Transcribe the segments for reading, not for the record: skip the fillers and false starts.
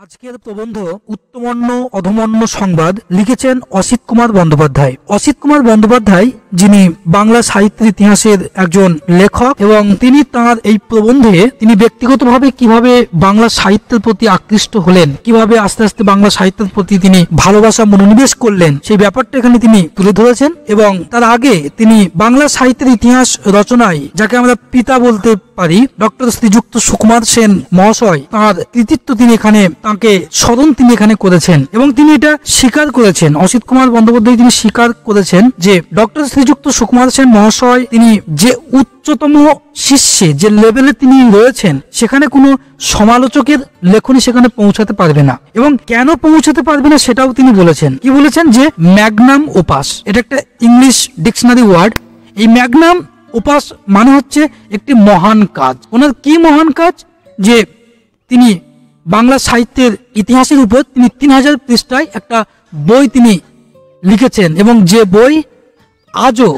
আজকের প্রবন্ধ উত্তমন্য অধমন্য সংবাদ লিখেছেন অসিত কুমার বন্দ্যোপাধ্যায়। অসিত কুমার বন্দ্যোপাধ্যায় যিনি বাংলা সাহিত্যের ইতিহাসের একজন লেখক এবং তিনি তার এই প্রবন্ধে তিনি ব্যক্তিগতভাবে কিভাবে বাংলা সাহিত্যের প্রতি আকৃষ্ট হলেন, কিভাবে আস্তে আস্তে বাংলা সাহিত্যের প্রতি তিনি ভালোবাসা মনোনিবেশ করলেন, সেই ব্যাপারটা এখানে তিনি তুলে ধরেছেন। এবং তার আগে তিনি বাংলা সাহিত্যের ইতিহাস রচনায় যাকে আমরা পিতা বলতে পারি ডক্টর শ্রীযুক্ত সুকুমার সেন মহাশয়, তার কৃতিত্ব তিনি এখানে তাকে স্মরণ তিনি এখানে করেছেন এবং তিনি এটা স্বীকার করেছেন। অসিত কুমার বন্দ্যোপাধ্যায় তিনি স্বীকার করেছেন যে ডক্টর শ্রীযুক্ত সুকুমার সেন মহাশয় তিনি যে উচ্চতম শীর্ষে যে লেভেলে তিনি রয়েছেন সেখানে কোনো সমালোচকের লেখনী সেখানে পৌঁছাতে পারবে না। এবং কেন পৌঁছাতে পারবে না সেটাও তিনি বলেছেন। কি বলেছেন? যে ম্যাগনাম ওপাস, এটা একটা ইংলিশ ডিকশনারি ওয়ার্ড। এই ম্যাগনাম ওপাস মানে হচ্ছে একটি মহান কাজ। ওনার কি মহান কাজ? যে তিনি বাংলা সাহিত্যের ইতিহাসের উপর তিনি 3000 পৃষ্ঠায় একটা বই তিনি লিখেছেন এবং যে বই আজও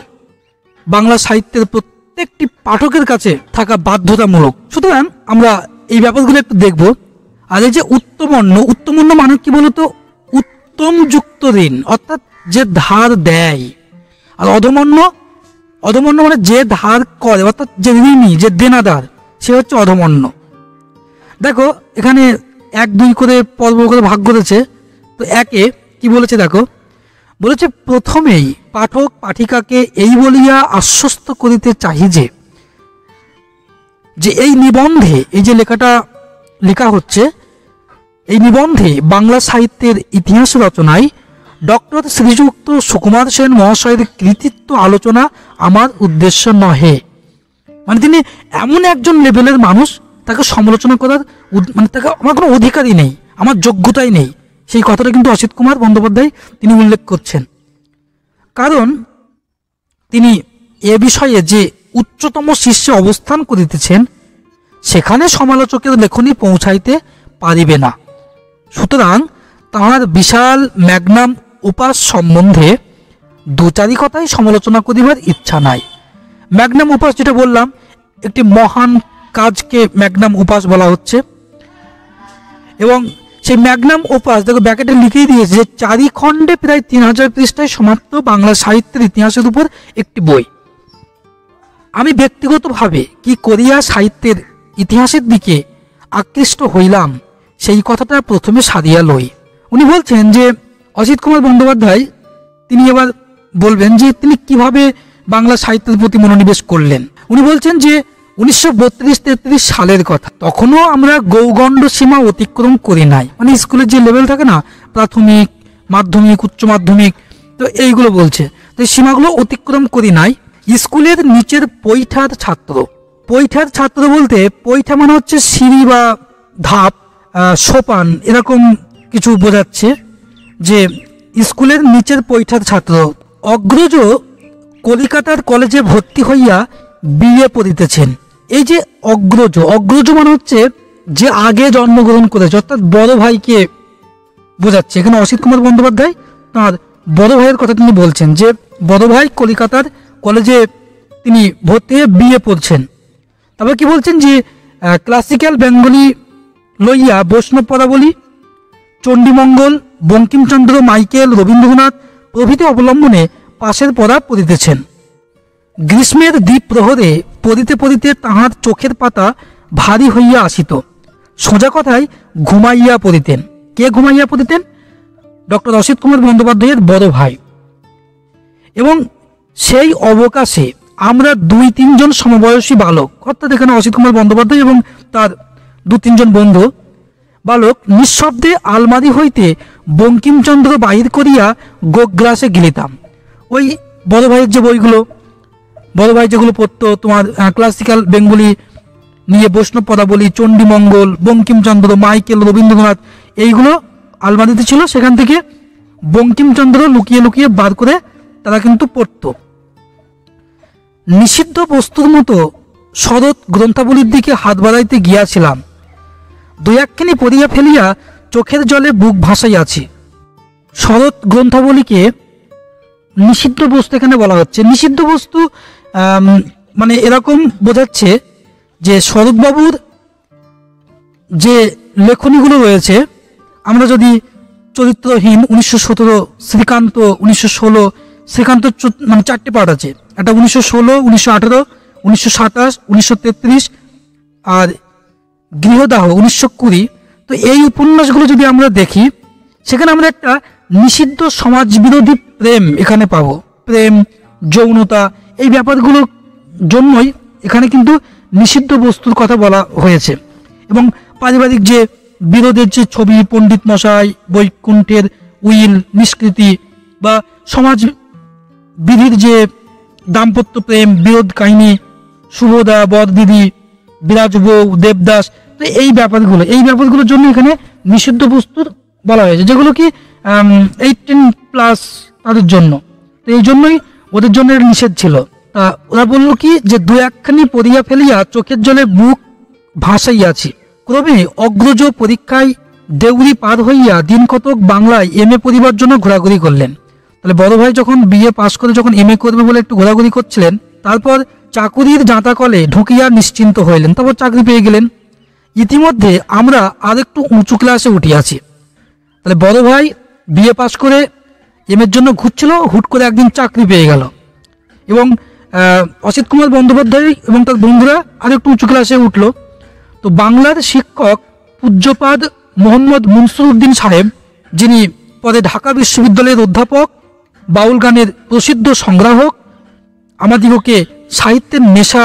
বাংলা সাহিত্যের প্রত্যেকটি পাঠকের কাছে থাকা বাধ্যতামূলক। সুতরাং আমরা এই ব্যাপারগুলো একটু দেখব। আর এই যে উত্তমন্য মানে কি বলতো? উত্তম যুক্ত ঋণ, অর্থাৎ যে ধার দেয়। আর অধমন্য মানে যে ধার করে, অর্থাৎ যে ঋণী, যে দেনাদার, সে হচ্ছে অধমন্য। দেখো এখানে 1-2 করে পর্ব করে ভাগ করেছে। তো একে কি বলেছে দেখো, বলেছে প্রথমেই পাঠক পাঠিকাকে এই বলিয়া আশ্বস্ত করিতে চাহি যে এই নিবন্ধে, এই যে লেখাটা লেখা হচ্ছে, এই নিবন্ধে বাংলা সাহিত্যের ইতিহাস রচনায় ডক্টর শ্রীযুক্ত সুকুমার সেন মহাশয়ের কৃতিত্ব আলোচনা আমার উদ্দেশ্য নহে। মানে তিনি এমন একজন লেভেলের মানুষ, তাকে সমালোচনা করার মানে তাকে আমার কোনো অধিকারই নেই, আমার যোগ্যতাই নেই। সেই কথাটা কিন্তু অসিত কুমার বন্দ্যোপাধ্যায় তিনি উল্লেখ করছেন। কারণ তিনি এ বিষয়ে যে উচ্চতম শীর্ষে অবস্থান করিতেছেন সেখানে সমালোচকের লেখনী পৌঁছাইতে পারিবে না। সুতরাং তাহার বিশাল ম্যাগনাম ওপাস সম্বন্ধে 2-4 কথাই সমালোচনা করিবার ইচ্ছা নাই। ম্যাগনাম ওপাস যেটা বললাম, একটি মহান কাজকে ম্যাগনাম ওপাস বলা হচ্ছে। এবং সেই ম্যাগনাম ওপাস দেখো ব্যাকেটে লিখেই দিয়েছে যে 4 খণ্ডে প্রায় 3000 পৃষ্ঠায় সমাপ্ত বাংলা সাহিত্যের ইতিহাসের উপর একটি বই। আমি ব্যক্তিগতভাবে কি করিয়া সাহিত্যের ইতিহাসের দিকে আকৃষ্ট হইলাম সেই কথাটা প্রথমে সারিয়া লই। উনি বলছেন যে অসিত কুমার বন্দ্যোপাধ্যায় তিনি এবার বলবেন যে তিনি কিভাবে বাংলা সাহিত্যের প্রতি মনোনিবেশ করলেন। উনি বলছেন যে 1932-33 সালের কথা, তখনও আমরা গৌগণ্ড সীমা অতিক্রম করি নাই। মানে স্কুলের যে লেভেল থাকে না, প্রাথমিক, মাধ্যমিক, উচ্চ মাধ্যমিক, তো এইগুলো বলছে, তো এই সীমাগুলো অতিক্রম করি নাই। স্কুলের নিচের পৈঠার ছাত্র বলতে পৈঠা মানে হচ্ছে সিঁড়ি বা ধাপ, সোপান, এরকম কিছু বোঝাচ্ছে। যে স্কুলের নিচের পৈঠার ছাত্র অগ্রজ কলিকাতার কলেজে ভর্তি হইয়া বিএ পড়িতেছেন। এই যে অগ্রজ মানে হচ্ছে যে আগে জন্মগ্রহণ করেছে, অর্থাৎ বড় ভাইকে বোঝাচ্ছে। এখানে অসিত কুমার বন্দ্যোপাধ্যায় তাঁর বড় ভাইয়ের কথা তিনি বলছেন যে বড় ভাই কলিকাতার কলেজে তিনি ভর্তি হয়ে বিএ পড়ছেন। তারপর কি বলছেন যে ক্লাসিক্যাল বেঙ্গলি লইয়া বৈষ্ণব পদাবলী, চণ্ডীমঙ্গল, বঙ্কিমচন্দ্র, মাইকেল, রবীন্দ্রনাথ প্রভৃতি অবলম্বনে পাশের পড়া পড়িতেছেন। গ্রীষ্মের দ্বীপ প্রহরে পড়িতে পড়িতে তাহার চোখের পাতা ভারী হইয়া আসিত। সোজা কথায় ঘুমাইয়া পড়িতেন। কে ঘুমাইয়া পড়িতেন? ডক্টর অসিত কুমার বন্দ্যোপাধ্যায়ের বড় ভাই। এবং সেই অবকাশে আমরা 2-3 জন সমবয়সী বালক, অর্থাৎ এখানে অসিত কুমার বন্দ্যোপাধ্যায় এবং তার 2-3 জন বন্ধু বালক নিঃশব্দে আলমারি হইতে বঙ্কিমচন্দ্র বাহির করিয়া গোগ্রাসে গিলিতাম। ওই বড় ভাইয়ের যে বইগুলো, বড় ভাই যেগুলো পড়তো তোমার ক্লাসিক্যাল বেঙ্গলি নিয়ে বৈষ্ণব পদাবলী, চণ্ডীমঙ্গল, বঙ্কিমচন্দ্র, মাইকেল, রবীন্দ্রনাথ, এইগুলো আলমারিতে ছিল। সেখান থেকে বঙ্কিমচন্দ্র লুকিয়ে লুকিয়ে বার করে তারা কিন্তু পড়তো। নিষিদ্ধ বস্তুর মতো শরৎ গ্রন্থাবলীর দিকে হাত বাড়াইতে গিয়াছিলাম। 2-1খানি পড়িয়া ফেলিয়া চোখের জলে বুক ভাসাইয়াছি। শরৎ গ্রন্থাবলীকে নিষিদ্ধ বস্তু এখানে বলা হচ্ছে। নিষিদ্ধ বস্তু মানে এরকম বোঝাচ্ছে যে শরৎবাবুর যে লেখনীগুলো রয়েছে আমরা যদি চরিত্রহীন 1917, শ্রীকান্ত 1916, শ্রীকান্ত মানে 4টে পার্ট আছে, একটা 1916, 1918, 1927, 1933 আর গৃহদাহ 1920। তো এই উপন্যাসগুলো যদি আমরা দেখি, সেখানে আমরা একটা নিষিদ্ধ সমাজ বিরোধী প্রেম এখানে পাবো। প্রেম, যৌনতা, এই ব্যাপারগুলোর জন্যই এখানে কিন্তু নিষিদ্ধ বস্তুর কথা বলা হয়েছে। এবং পারিবারিক যে বিরোধের যে ছবি, পণ্ডিত মশাই, বৈকুণ্ঠের উইল, নিষ্কৃতি বা সমাজ বিধির যে দাম্পত্য প্রেম বিরোধ কাহিনী, শুভদা, বরদিদি, বিরাজ বউ, দেবদাস, তো এই ব্যাপারগুলোর জন্য এখানে নিষিদ্ধ বস্তুর বলা হয়েছে, যেগুলো কি 18+ তাদের জন্য। তো এই জন্যই ওদের জন্য এটা নিষেধ ছিল। তা ওরা বললো কি যে 2-1খানি পড়িয়া ফেলিয়া চোখের জলে বুক ভাসাইয়াছি, ক্রমে অগ্রজ পরীক্ষায় দেউরি পার হইয়া দিন কতক বাংলায় MA পড়িবার জন্য ঘোরাঘুরি করলেন। তাহলে বড় ভাই যখন BA পাস করে যখন MA করবে বলে একটু ঘোরাঘুরি করছিলেন, তারপর চাকুরির জাঁতা কলে ঢুকিয়া নিশ্চিন্ত হইলেন, তারপর চাকরি পেয়ে গেলেন। ইতিমধ্যে আমরা আরেকটু উঁচু ক্লাসে উঠিয়াছি। তাহলে বড় ভাই BA পাস করে MA জন্য ঘুরছিল, হুট করে একদিন চাকরি পেয়ে গেল। এবং অসিত কুমার বন্দ্যোপাধ্যায় এবং তার বন্ধুরা আরেকটু উঁচু ক্লাসে উঠলো। তো বাংলার শিক্ষক পূজ্যপাদ মোহাম্মদ মুনসুরউদ্দিন সাহেব, যিনি পরে ঢাকা বিশ্ববিদ্যালয়ের অধ্যাপক, বাউল গানের প্রসিদ্ধ সংগ্রাহক, আমাদিগকে সাহিত্যের নেশা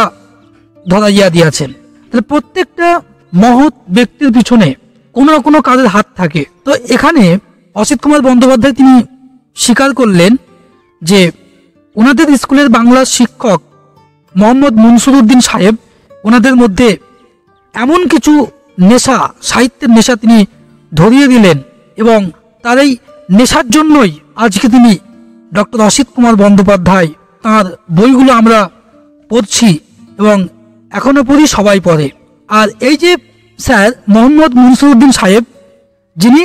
ধরাইয়া দিয়াছেন। তাহলে প্রত্যেকটা মহৎ ব্যক্তির পিছনে কোনো না কোনো কাজের হাত থাকে। তো এখানে অসিত কুমার বন্দ্যোপাধ্যায় তিনি স্বীকার করলেন যে ওনাদের স্কুলের বাংলার শিক্ষক মোহাম্মদ মুনসুরউদ্দিন সাহেব, ওনাদের মধ্যে এমন কিছু নেশা, সাহিত্যের নেশা তিনি ধরিয়ে দিলেন, এবং তার এই নেশার জন্যই আজকে তিনি ডক্টর অসিত কুমার বন্দ্যোপাধ্যায়, তাঁর বইগুলো আমরা পড়ছি এবং এখনো পড়ি, সবাই পড়ে। আর এই যে স্যার মোহাম্মদ মুনসুরউদ্দিন সাহেব, যিনি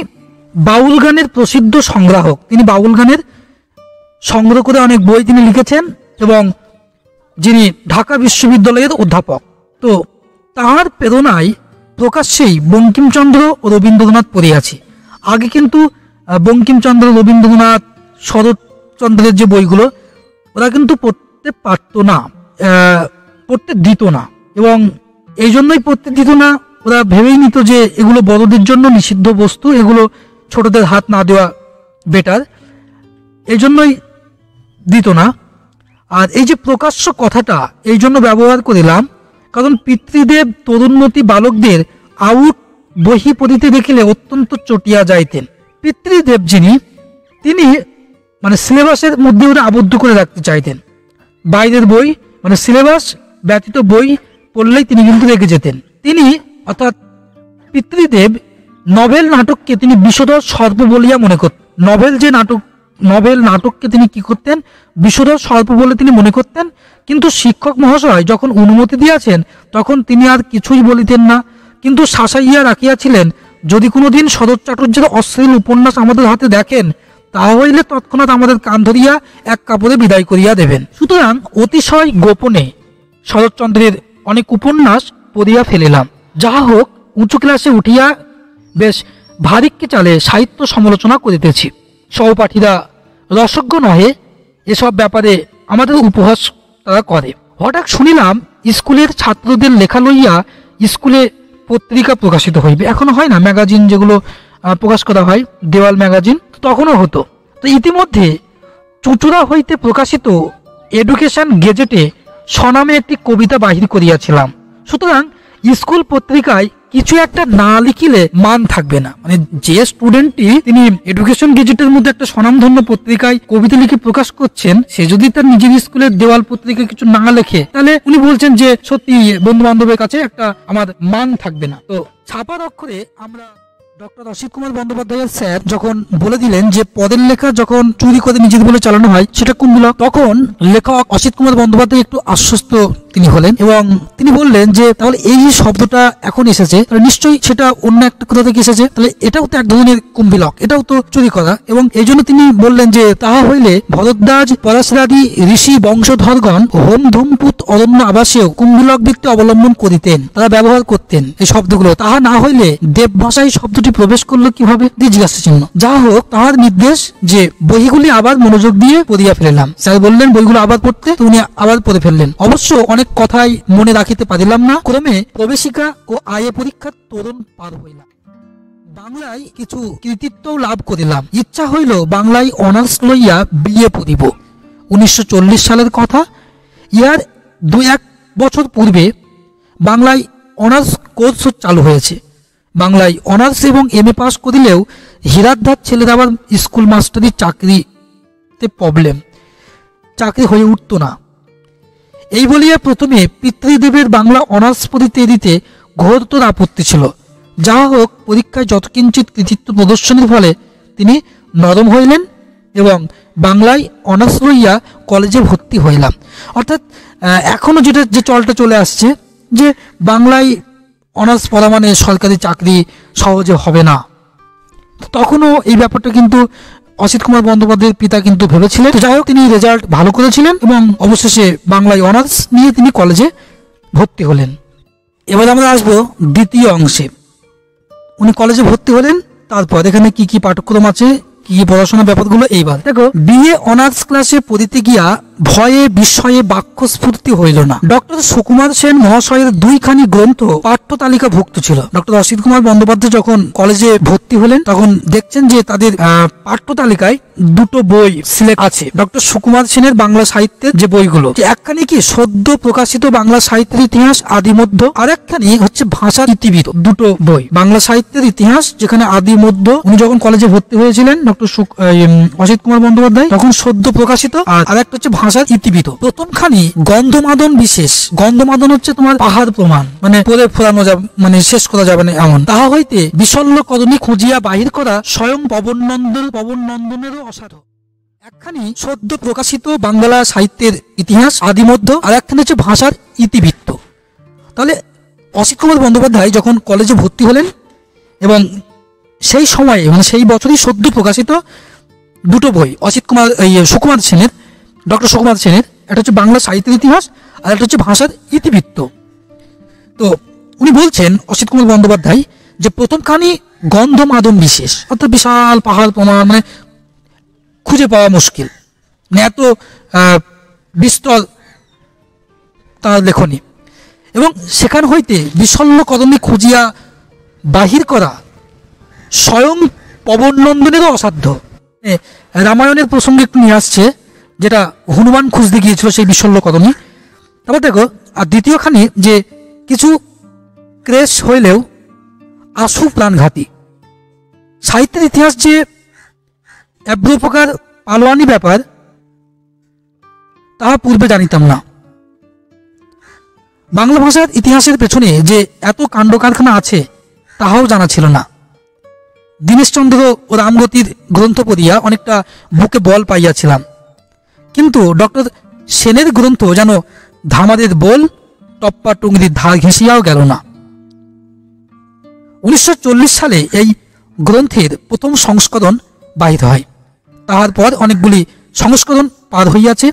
বাউল গানের প্রসিদ্ধ সংগ্রাহক, তিনি বাউল গানের সংগ্রহ করে অনেক বই তিনি লিখেছেন এবং যিনি ঢাকা বিশ্ববিদ্যালয়ের অধ্যাপক। তো তাঁর প্রেরণায় প্রকাশ্যেই বঙ্কিমচন্দ্র ও রবীন্দ্রনাথ পড়িয়াছি। আগে কিন্তু বঙ্কিমচন্দ্র, রবীন্দ্রনাথ, শরৎচন্দ্রের যে বইগুলো ওরা কিন্তু পড়তে পারতো না, পড়তে দিত না, এবং এই জন্যই পড়তে দিত না। ওরা ভেবেই নিত যে এগুলো বড়দের জন্য নিষিদ্ধ বস্তু, এগুলো ছোটদের হাত না দেওয়া বেটার, এই জন্যই দিত না। আর এই যে প্রকাশ্য কথাটা এই জন্য ব্যবহার করিলাম, কারণ পিতৃদেব তরুণমতি বালকদের আউট বহি পড়িতে দেখিলে অত্যন্ত চটিয়া যাইতেন। পিতৃদেব যিনি, তিনি মানে সিলেবাসের মধ্যে ওরা আবদ্ধ করে রাখতে চাইতেন। বাইরের বই মানে সিলেবাস ব্যতীত বই পড়লেই তিনি কিন্তু রেগে যেতেন। তিনি অর্থাৎ পিতৃদেব নভেল নাটককে তিনি বিষধর সর্প বলিয়া মনে করতেন। নভেল নাটককে তিনি কি করতেন? বিষধর সর্প বলে তিনি মনে করতেন। কিন্তু শিক্ষক মহাশয় যখন অনুমতি দিয়াছেন তখন তিনি আর কিছুই বলিতেন না, কিন্তু শাসাইয়া রাখিয়াছিলেন, যদি কোনোদিন শরৎ চাটুর্যের অশ্লীল উপন্যাস আমাদের হাতে দেখেন, তাহা হইলে তৎক্ষণাৎ আমাদের কান ধরিয়া এক কাপড়ে বিদায় করিয়া দেবেন। সুতরাং অতিশয় গোপনে শরৎচন্দ্রের অনেক উপন্যাস পড়িয়া ফেলিলাম। যাহা হোক, উঁচু ক্লাসে উঠিয়া বেশ ভারিক্কি চালে সাহিত্য সমালোচনা করিতেছি। সহপাঠীরা রসজ্ঞ নহে, এসব ব্যাপারে আমাদের উপহাস তারা করে। হঠাৎ শুনিলাম স্কুলের ছাত্রদের লেখা লইয়া স্কুলে পত্রিকা প্রকাশিত হইবে। এখনো হয় না, ম্যাগাজিন যেগুলো প্রকাশ করা হয়, দেওয়াল ম্যাগাজিন, তখনও হতো। তো ইতিমধ্যে চুঁচুড়া হইতে প্রকাশিত এডুকেশন গেজেটে স্বনামে একটি কবিতা বাহির করিয়াছিলাম। সুতরাং স্কুল পত্রিকায় কিছু একটা না লিখিলে মান থাকবে না। মানে যে স্টুডেন্টটি তিনি এডুকেশন গেজেটের মধ্যে একটা স্বনামধন্য পত্রিকায় কবিতা লিখে প্রকাশ করছেন, সে যদি তার নিজের স্কুলের দেওয়াল পত্রিকায় কিছু না লেখে, তাহলে উনি বলছেন যে সত্যি বন্ধু বান্ধবের কাছে একটা আমার মান থাকবে না। তো ছাপার অক্ষরে আমরা ডক্টর অসিত কুমার বন্দ্যোপাধ্যায়ের স্যার যখন বলে দিলেন যে পদের লেখা যখন চুরি করে নিজের বলে চালানো হয় সেটা কোনগুলো, তখন লেখক অসিত কুমার বন্দ্যোপাধ্যায় একটু আশ্বস্ত তিনি হলেন এবং তিনি বললেন যে তাহলে এই যে শব্দটা এখন এসেছে তাহলে নিশ্চয়ই সেটা অন্য একটা কোথা থেকে এসেছে, তাহলে এটাও তো এক ধরনের কুম্ভিলক, এটাও তো চুরি করা। এবং এই জন্য তিনি বললেন যে তাহা হইলে ভরদ্বাজ পরাশরাদি ঋষি বংশধরগণ হোম ধূমপুত অরণ্য আবাসেও কুম্ভিলক বৃত্তি অবলম্বন করিতেন, তারা ব্যবহার করতেন এই শব্দগুলো। তাহা না হইলে দেব ভাষায় শব্দটি প্রবেশ করলো কিভাবে, জিজ্ঞাসা চিহ্ন। যা হোক, তাহার নির্দেশ যে বইগুলি আবার মনোযোগ দিয়ে পড়িয়া ফেলিলাম। স্যার বললেন বইগুলো আবার পড়তে, তো উনি আবার পড়ে ফেললেন। অবশ্য অনেক কথাই মনে রাখিতে পারিলাম না। ক্রমে প্রবেশিকা ও আয়ে পরীক্ষার তরুণ পার হইলাম। বাংলায় কিছু কৃতিত্ব লাভ করিলাম। ইচ্ছা হইল বাংলায় অনার্স লইয়া বিএ পড়িব। 1940 সালের কথা। ইয়ার 2-1 বছর পূর্বে বাংলায় অনার্স কোর্স চালু হয়েছে। বাংলায় অনার্স এবং এমএ পাস করিলেও হীরাদ্ধার ছেলের আবার স্কুল মাস্টারির চাকরিতে প্রবলেম, চাকরি হয়ে উঠত না। এই বলিয়া প্রথমে পিতৃদেবের বাংলা অনার্স পড়িতে দিতে ঘোরতর আপত্তি ছিল। যাহা হোক, পরীক্ষায় যৎকিঞ্চিত কৃতিত্ব প্রদর্শনের ফলে তিনি নরম হইলেন এবং বাংলায় অনার্স লইয়া কলেজে ভর্তি হইলাম। অর্থাৎ এখনও যে চলটা চলে আসছে যে বাংলায় অনার্স পড়া মানে সরকারি চাকরি সহজে হবে না, তখনও এই ব্যাপারটা কিন্তু অসিত কুমার বন্দ্যোপাধ্যায়ের পিতা কিন্তু ভেবেছিলেন। যাই হোক, তিনি রেজাল্ট ভালো করেছিলেন এবং অবশেষে বাংলায় অনার্স নিয়ে তিনি কলেজে ভর্তি হলেন। এবার আমরা আসবো দ্বিতীয় অংশে। উনি কলেজে ভর্তি হলেন, তারপর এখানে কি কি পাঠ্যক্রম আছে, কি পড়াশোনার ব্যাপারগুলো এইবার দেখো। বিএ অনার্স ক্লাসে পড়িতে গিয়া ভয়ে বিস্ময়ে বাক্যস্ফূর্তি হইল না। ডক্টর সুকুমার সেন মহাশয়ের 2খানি গ্রন্থ পাঠ্য তালিকাভুক্ত ছিল। ডক্টর অসিত কুমার বন্দ্যোপাধ্যায় যখন কলেজে ভর্তি হলেন তখন দেখছেন যে তাদের পাঠ্য তালিকায় 2টো বই সিলেক্ট আছে। ডক্টর সুকুমার সেনের বাংলা সাহিত্যের যে বইগুলো, একখানি কি সদ্য প্রকাশিত বাংলা সাহিত্যের ইতিহাস আদি মধ্য, আর একখানি হচ্ছে ভাষার ইতিবৃত্ত। 2টো বই, বাংলা সাহিত্যের ইতিহাস যেখানে আদি মধ্য, উনি যখন কলেজে ভর্তি হয়েছিলেন ডক্টর অসিত কুমার বন্দ্যোপাধ্যায় তখন সদ্য প্রকাশিত, আর একটা হচ্ছে ভাষার ইতিবৃত্ত। প্রথমখানি গন্ধমাদন বিশেষ। গন্ধমাদন হচ্ছে তোমার পাহাড় প্রমাণ, মানে পরে ফোরানো যাবে, মানে শেষ করা যাবে না এমন। তাহা হইতে বিশল্য কদনী খুঁজিয়া বাহির করা স্বয়ং পবননন্দনেরও অসাধ্য। একখানি সদ্য প্রকাশিত বাংলা সাহিত্যের ইতিহাস আদি মধ্য, আর একখানি হচ্ছে ভাষার ইতিবৃত্ত। তাহলে অসিত কুমার বন্দ্যোপাধ্যায় যখন কলেজে ভর্তি হলেন এবং সেই সময়ে মানে সেই বছরই সদ্য প্রকাশিত 2টো বই সুকুমার সেনের, ডক্টর সুকুমার সেনের, একটা হচ্ছে বাংলা সাহিত্যের ইতিহাস আর একটা হচ্ছে ভাষার ইতিবৃত্ত। তো উনি বলছেন অসিত কুমার বন্দ্যোপাধ্যায় যে প্রথমখানি গন্ধমাদন বিশেষ, অর্থাৎ বিশাল পাহাড় প্রমাণ, মানে খুঁজে পাওয়া মুশকিল, মানে এত বিস্তর তার লেখনী, এবং সেখান হইতে বিশল্য কদমী খুঁজিয়া বাহির করা স্বয়ং পবননন্দনেরও অসাধ্য। রামায়ণের প্রসঙ্গে একটু নিয়ে আসছে, যেটা হনুমান খুঁজতে গিয়েছিল সেই বিশল্য কদমী। তারপর দেখো, আর দ্বিতীয়খানি যে কিছু ক্রেশ হইলেও আশু প্রাণঘাতী। সাহিত্যের ইতিহাস যে প্রকার পালোয়ানি ব্যাপার তাহা পূর্বে জানিতাম না। বাংলা ভাষার ইতিহাসের পেছনে যে এত কাণ্ড কারখানা আছে তাহাও জানা ছিল না। দীনেশচন্দ্র ও রামগতির গ্রন্থ পড়িয়া অনেকটা বুকে বল পাইয়াছিলাম, কিন্তু ডক্টর সেনের গ্রন্থ যেন ধামাদের বল টপ্পা টুঙ্গির ধার ঘেঁষিয়াও গেল না। 1940 সালে এই গ্রন্থের প্রথম সংস্করণ বাহির হয়। তাহার পর অনেকগুলি সংস্করণ পার হইয়াছে।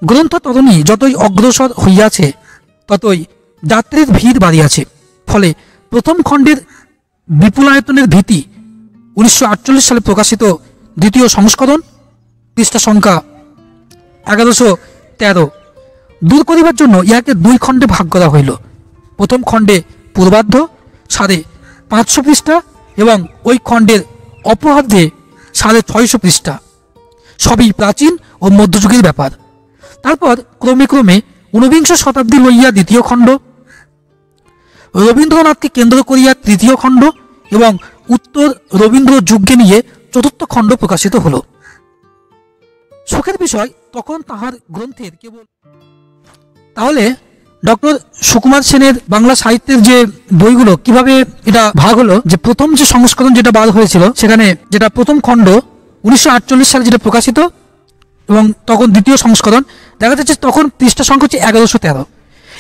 গ্রন্থ তদনী যতই অগ্রসর হইয়াছে ততই যাত্রীর ভিড় বাড়িয়াছে। ফলে প্রথম খণ্ডের বিপুলায়তনের ভীতি 1948 সালে প্রকাশিত দ্বিতীয় সংস্করণ, পৃষ্ঠা সংখ্যা 1113, দূর করিবার জন্য ইহাকে 2 খণ্ডে ভাগ করা হইল। প্রথম খণ্ডে পূর্বার্ধ 550 পৃষ্ঠা এবং ওই খণ্ডের অপরার্ধে 650 পৃষ্ঠা, সবই প্রাচীন ও মধ্যযুগের ব্যাপার। তারপর ক্রমে ক্রমে 19বিংশ শতাব্দী লইয়া দ্বিতীয় খণ্ড, রবীন্দ্রনাথকে কেন্দ্র করিয়া তৃতীয় খণ্ড এবং উত্তর রবীন্দ্র যুগকে নিয়ে চতুর্থ খণ্ড প্রকাশিত হল। সুখের বিষয়, তখন তাহার গ্রন্থের কেবল। তাহলে ডক্টর সুকুমার সেনের বাংলা সাহিত্যের যে বইগুলো কিভাবে এটা ভাগ হলো, যে প্রথম যে সংস্করণ যেটা বার হয়েছিল সেখানে যেটা প্রথম খণ্ড 1948 সালে যেটা প্রকাশিত, এবং তখন দ্বিতীয় সংস্করণ দেখা যাচ্ছে তখন পৃষ্ঠা সংখ্যা হচ্ছে 1113।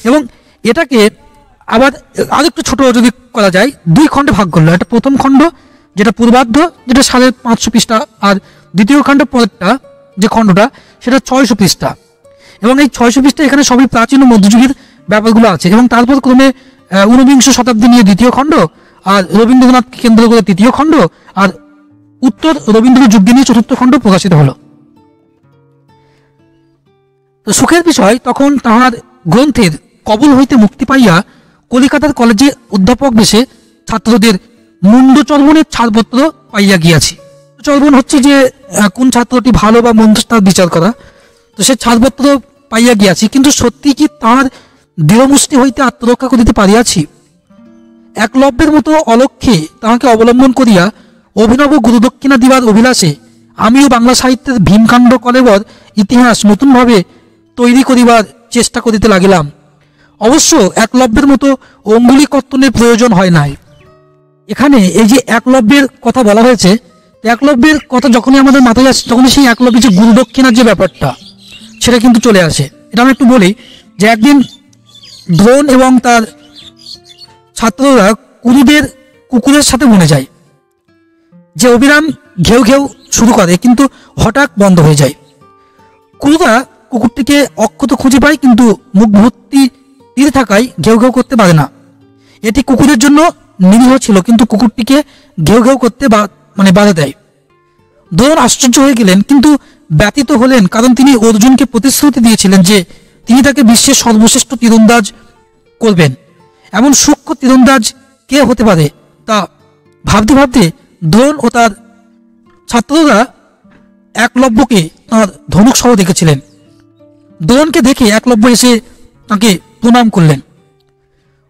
এবং এটাকে আবার আরেকটু ছোট যদি করা যায়, 2 খণ্ডে ভাগ করলো। একটা প্রথম খণ্ড যেটা পূর্বার্ধ, যেটা 550 পৃষ্ঠা, আর দ্বিতীয় খণ্ডের পরেরটা যে খণ্ডটা সেটা 600 পৃষ্ঠা। এবং এই 600 পৃষ্ঠা এখানে সবই প্রাচীন ও মধ্যযুগের ব্যাপারগুলো আছে। এবং তারপর ক্রমে 19বিংশ শতাব্দী নিয়ে দ্বিতীয় খণ্ড, আর রবীন্দ্রনাথকে কেন্দ্র করে তৃতীয় খণ্ড, আর উত্তর রবীন্দ্র যুগ নিয়ে চতুর্থ খণ্ড প্রকাশিত হলো। তো সুখের বিষয়, তখন তাহার গ্রন্থের কবল হইতে মুক্তি পাইয়া কলিকাতার কলেজে অধ্যাপক বেশে ছাত্রদের মুন্ডচর্বণের ছাড়পত্র পাইয়া গিয়াছি। চর্বণ হচ্ছে যে কোন ছাত্রটি ভালো বা মন্দ তার বিচার করা। তো সে ছাড়পত্র পাইয়া গিয়াছি, কিন্তু সত্যি কি তাহার দৃঢ়মুষ্টি হইতে আত্মরক্ষা করিতে পারিয়াছি? একলব্যের মতো অলক্ষ্যে তাহাকে অবলম্বন করিয়া অভিনব গুরুদক্ষিণা দিবার অভিলাষে আমিও বাংলা সাহিত্যের ভীমকাণ্ড কলেবর ইতিহাস নতুনভাবে তৈরি করিবার চেষ্টা করিতে লাগিলাম। অবশ্য একলব্যের মতো অঙ্গুলি কর্তনের প্রয়োজন হয় নাই। এখানে এই যে একলব্যের কথা বলা হয়েছে, একলব্যের কথা যখনই আমাদের মাথায় আসে তখনই সেই একলব্যের যে গুরুদক্ষিণার যে ব্যাপারটা সেটা কিন্তু চলে আসে। এটা আমি একটু বলি যে একদিন দ্রোণ এবং তার ছাত্ররা কুকুরের সাথে বনে যায়। যে অবিরাম ঘেউ ঘেউ শুরু করে, কিন্তু হঠাৎ বন্ধ হয়ে যায়। কুকুররা কুকুরটিকে অক্ষত খুঁজে পায়, কিন্তু মুখ ভর্তি তীর থাকায় ঘেউ ঘেউ করতে পারে না। এটি কুকুরের জন্য নিরীহ ছিল, কিন্তু কুকুরটিকে ঘেউ ঘেউ করতে বাধা দেয়। দ্রোণ আশ্চর্য হয়ে গেলেন, কিন্তু ব্যতীত হলেন, কারণ তিনি অর্জুনকে প্রতিশ্রুতি দিয়েছিলেন যে তিনি তাকে বিশ্বের সর্বশ্রেষ্ঠ তীরন্দাজ করবেন। এমন সূক্ষ্ম তীরন্দাজ কে হতে পারে তা ভাবতে ভাবতে দ্রোণ ও তার ছাত্ররা একলব্যকে তাঁর ধনুক সহ দেখেছিলেন। দ্রোণকে দেখে একলব্য এসে তাকে প্রণাম করলেন।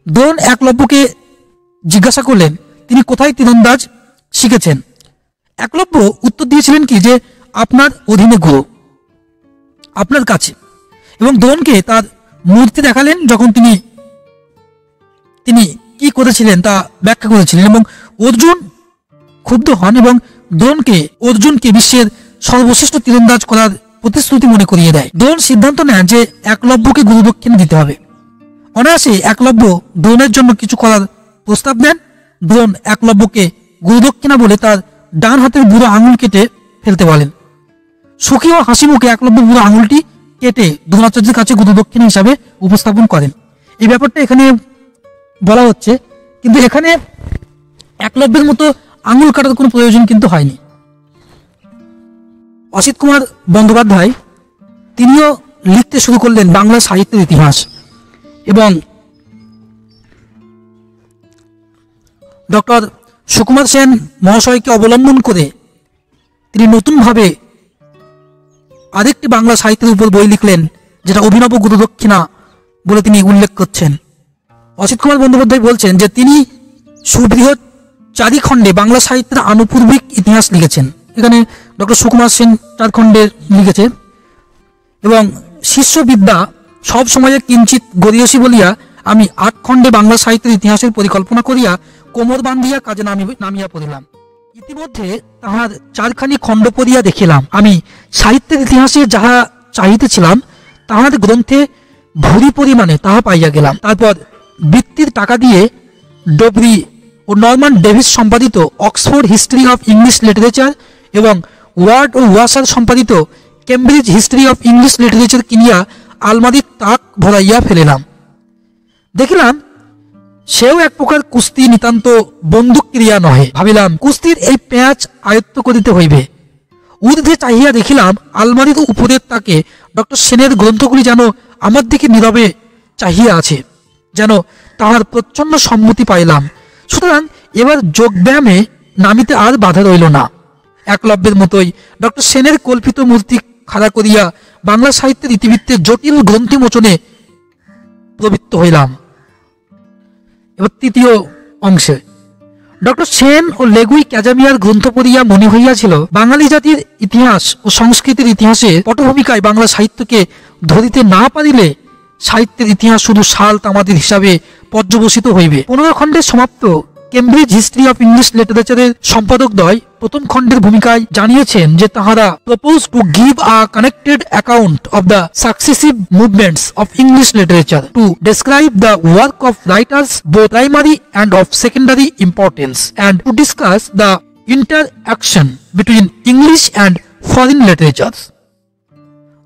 দ্রোণ একলব্যকে জিজ্ঞাসা করলেন তিনি কোথায় তীরন্দাজ শিখেছেন। একলব্য উত্তর দিয়েছিলেন কি যে আপনার অধীনে গুরু, আপনার কাছে। এবং দ্রোণকে তার মূর্তি দেখালেন, যখন তিনি কি করেছিলেন তা ব্যাখ্যা করেছিলেন। এবং অর্জুন ক্ষুব্ধ হন এবং অর্জুনকে বিশ্বের সর্বশ্রেষ্ঠ তীরন্দাজ করার প্রতিশ্রুতি মনে করিয়ে দেয়। দ্রোণ সিদ্ধান্ত নেন যে একলব্যকে গুরুদক্ষিণা দিতে হবে। অনায়াসে একলব্য দ্রোণের জন্য কিছু করার প্রস্তাব দেন। দ্রোণ একলব্যকে গুরুদক্ষিণা বলে তার ডান হাতের বুড়ো আঙুল কেটে ফেলতে বলেন। সুখী ও হাসি মুখে একলব্য বুড়ো আঙুলটি কেটে দ্রোণাচার্যের কাছে গুরুদক্ষিণা হিসাবে উপস্থাপন করেন। এই ব্যাপারটা এখানে বলা হচ্ছে, কিন্তু এখানে একলব্যের মতো আঙুল কাটার কোনো প্রয়োজন কিন্তু হয়নি। অসিত কুমার বন্দ্যোপাধ্যায় তিনিও লিখতে শুরু করলেন বাংলা সাহিত্যের ইতিহাস, এবং ডক্টর সুকুমার সেন মহাশয়কে অবলম্বন করে তিনি নতুনভাবে আরেকটি বাংলা সাহিত্যের উপর বই লিখলেন, যেটা অভিনব গুরুদক্ষিণা বলে তিনি উল্লেখ করছেন। অসিত কুমার বন্দ্যোপাধ্যায় বলছেন যে তিনি সুবৃহৎ 4 খণ্ডে বাংলা সাহিত্যের আনুপূর্বিক ইতিহাস লিখেছেন। এখানে ডক্টর সুকুমার সেন 4 খণ্ডে লিখেছেন। এবং শিষ্যবিদ্যা সব সময়ে কিঞ্চিত গরিয়সী বলিয়া আমি 8 খণ্ডে বাংলা সাহিত্যের ইতিহাসের পরিকল্পনা করিয়া কোমর বান্ধিয়া কাজে নামিয়া পড়িলাম। ইতিমধ্যে তাহার 4খানি খণ্ড পড়িয়া দেখিলাম আমি সাহিত্যের ইতিহাসে যাহা চাহিতেছিলাম তাহার গ্রন্থে ভুরি পরিমাণে তাহা পাইয়া গেলাম। তারপর বৃত্তির টাকা দিয়ে ডবরি ও নরমান ডেভিস সম্পাদিত Oxford history of English literature এবং ওয়ার্ড ও ওয়াসার সম্পাদিত Cambridge history of English literature কিনিয়া আলমারির তাক ভরাইয়া ফেলিলাম। দেখিলাম সেও এক প্রকার কুস্তি নিতান্ত বন্দুক ক্রিয়া নহে। ভাবিলাম কুস্তির এই প্যাঁচ আয়ত্ত করিতে হইবে। ঊর্ধ্বে চাহিয়া দেখিলাম আলমারির উপরের তাকে ডক্টর সেনের গ্রন্থগুলি যেন আমার দিকে নীরবে চাহিয়া আছে, যেন তাহার প্রচ্ছন্ন সম্মতি পাইলাম। সুতরাং এবার যোগব্যায়ামে নামিতে আর বাধা রইল না। একলব্যের মতোই ডক্টর সেনের কল্পিত মূর্তি খাড়া করিয়া বাংলা সাহিত্যের ইতিবৃত্তের জটিল গ্রন্থি মোচনে প্রবৃত্ত হইলাম। এবার তৃতীয় অংশে ডক্টর সেন ও লেগুই ক্যাজামিয়ার গ্রন্থ পড়িয়া মনে হইয়াছিল বাঙালি জাতির ইতিহাস ও সংস্কৃতির ইতিহাসে পটভূমিকায় বাংলা সাহিত্যকে ধরিতে না পারিলে সাহিত্যের ইতিহাস শুধু শাল তামাদের হিসাবে পর্যবসিত হইবে। 15 খণ্ডে সমাপ্ত কেমব্রিজ হিস্ট্রি অফ ইংলিশ লিটারেচারের সম্পাদকদ্বয় প্রথম খণ্ডের ভূমিকায় জানিয়েছেন যে তাহারা propose to give a connected account of the successive movements of English literature to describe the work of writers both primary and of secondary importance and to discuss the interaction between English and foreign literature.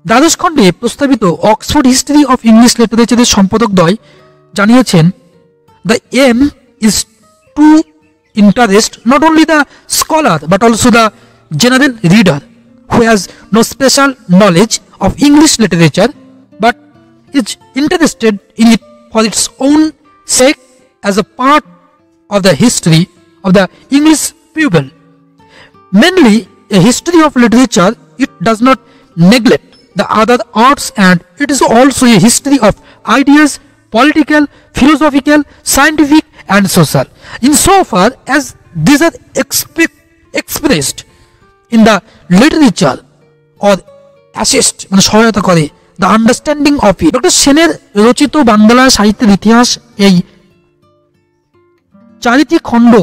দ্বাদশ খণ্ডে প্রস্তাবিত Oxford history of English লিটারেচারের সম্পাদকদ্বয় জানিয়েছেন the aim is to interest not only the scholar but also the general reader who has no special knowledge of English literature but is interested in it for its own sake as a part of the history of the English people. Mainly a history of literature, it does not neglect the other arts and it is also a history of ideas, political, philosophical, scientific and social. Insofar as these are expressed in the literature or assist মানে সহায়তা করে the understanding of it. Doctor সেনের রচিত বাংলা সাহিত্যের ইতিহাস এই চারিটি খণ্ড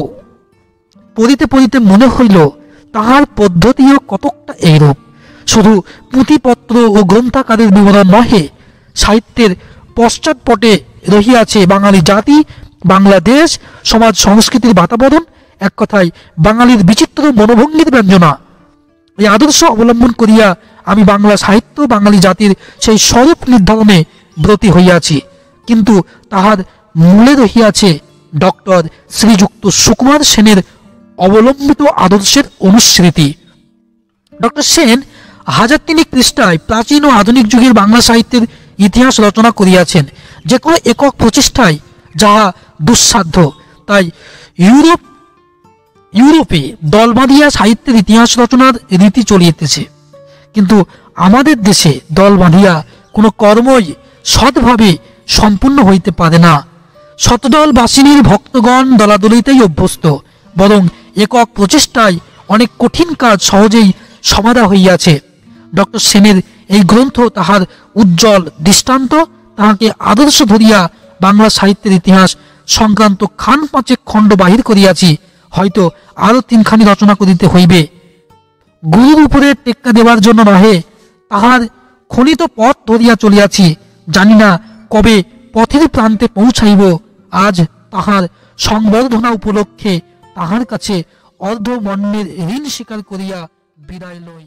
পড়িতে পড়িতে মনে হইল তাহার পদ্ধতিও কতকটা এইরূপ। শুধু পুঁথিপত্র ও গ্রন্থাকারের বিবরণ নহে, সাহিত্যের পশ্চাৎপটে রহিয়াছে বাঙালি জাতি, বাংলাদেশ, সমাজ সংস্কৃতির বাতাবরণ, এক কথায় বাঙালির বিচিত্র মনোভঙ্গির ব্যঞ্জনা। এই আদর্শ অবলম্বন করিয়া আমি বাংলা সাহিত্য, বাঙালি জাতির সেই স্বরূপ নির্ধারণে ব্রতী হইয়াছি, কিন্তু তাহার মূলে রহিয়াছে ডক্টর শ্রীযুক্ত সুকুমার সেনের অবলম্বিত আদর্শের অনুস্মৃতি। ডক্টর সেন 1003 পৃষ্ঠায় প্রাচীন ও আধুনিক যুগের বাংলা সাহিত্যের ইতিহাস রচনা করিয়াছেন, যে কোনো একক প্রচেষ্টায় যাহা দুঃসাধ্য। তাই ইউরোপে দল বাঁধিয়া সাহিত্যের ইতিহাস রচনার রীতি চলিতেছে, কিন্তু আমাদের দেশে দল বাঁধিয়া কোনো কর্মই সৎভাবে সম্পূর্ণ হইতে পারে না। শতদল বাসিনীর ভক্তগণ দলাদলিতেই অভ্যস্ত, বরং একক প্রচেষ্টায় অনেক কঠিন কাজ সহজেই সমাধা হইয়াছে। ডক্টর সেনের এই গ্রন্থ তাহার উজ্জ্বল দৃষ্টান্ত। তাহাকে আদর্শ ধরিয়া বাংলা সাহিত্যের ইতিহাস সংক্রান্ত খান 5 খণ্ড বাহির করিয়াছি, হয়তো আরো 3 খানি রচনা করিতে হইবে। গুরুর উপরে টেক্কা দেওয়ার জন্য নহে, তাহার খনিত পথ ধরিয়া চলিয়াছি, জানি না কবে পথের প্রান্তে পৌঁছাইব। আজ তাহার সংবর্ধনা উপলক্ষে তাহার কাছে অর্ধমন্যের ঋণ স্বীকার করিয়া বিদায় লই।